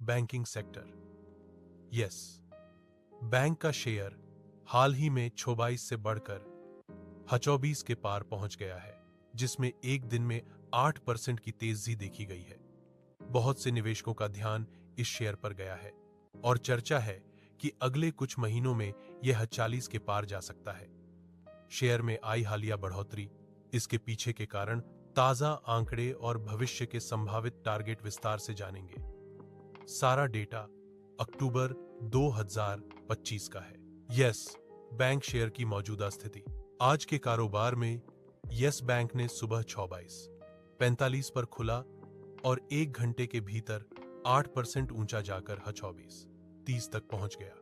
Banking sector. Yes, bank का share हाल ही में 24 से बढ़कर 24 के पार पहुंच गया है, जिसमें एक दिन में 8% की तेजी देखी गई है। बहुत से निवेशकों का ध्यान इस शेयर पर गया है और चर्चा है कि अगले कुछ महीनों में यह 40 के पार जा सकता है। शेयर में आई हालिया बढ़ोतरी, इसके पीछे के कारण, ताजा आंकड़े और भविष्य के संभावित टारगेट विस्तार से जानेंगे। सारा डेटा अक्टूबर 2025 का है। यस बैंक शेयर की मौजूदा स्थिति। आज के कारोबार में यस बैंक ने सुबह 6:45 पर खुला और 1 घंटे के भीतर 8% ऊंचा जाकर 24:30 तक पहुंच गया।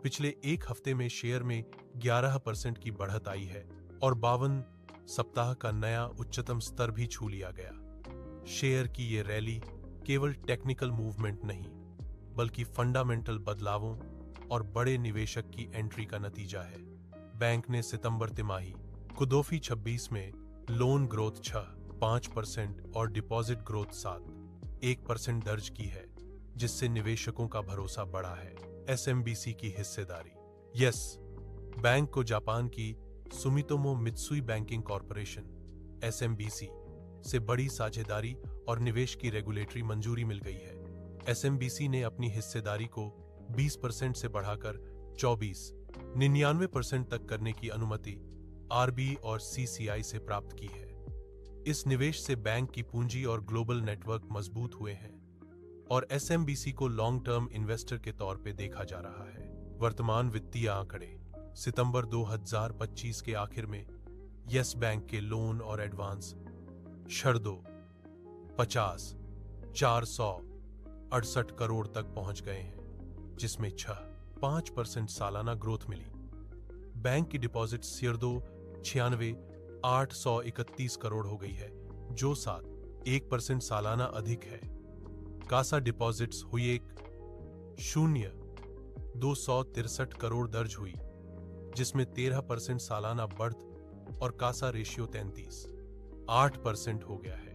पिछले एक हफ्ते में शेयर में 11% की बढ़त आई है और 52 सप्ताह का नया उच्चतम स्तर भी छू लिया गया। शेयर की ये रैली केवल टेक्निकल मूवमेंट नहीं, बल्कि फंडामेंटल बदलावों और बड़े निवेशक की एंट्री का नतीजा है। बैंक ने सितंबर तिमाही कुदोफी 26 में लोन ग्रोथ 5% और डिपॉजिट ग्रोथ 1% दर्ज की है, जिससे निवेशकों का भरोसा बढ़ा है। एसएमबीसी की हिस्सेदारी। यस बैंक को जापान की Sumitomo Mitsui banking corporation SMBC से बड़ी साझेदारी और निवेश की रेगुलेटरी मंजूरी मिल गई है। एसएमबीसी ने अपनी हिस्सेदारी को 20% से बढ़ाकर 99% तक करने की अनुमति आरबी और सीसीआई से प्राप्त की है। इस निवेश से बैंक की पूंजी और ग्लोबल नेटवर्क मजबूत हुए हैं और एसएमबीसी को लॉन्ग टर्म इन्वेस्टर के तौर पे देखा जा रहा है। वर्तमान वित्तीय आंकड़े। सितंबर 2025 के आखिर में यस बैंक के लोन और एडवांस 468 करोड़ तक पहुंच गए हैं, जिसमें 5% सालाना ग्रोथ मिली। बैंक की डिपॉजिट 96,831 करोड़ हो गई है, जो 1% सालाना अधिक है। कासा डिपॉजिट्स हुई 263 करोड़ दर्ज हुई, जिसमें 13% सालाना बढ़त और कासा रेशियो 33.8% हो गया है।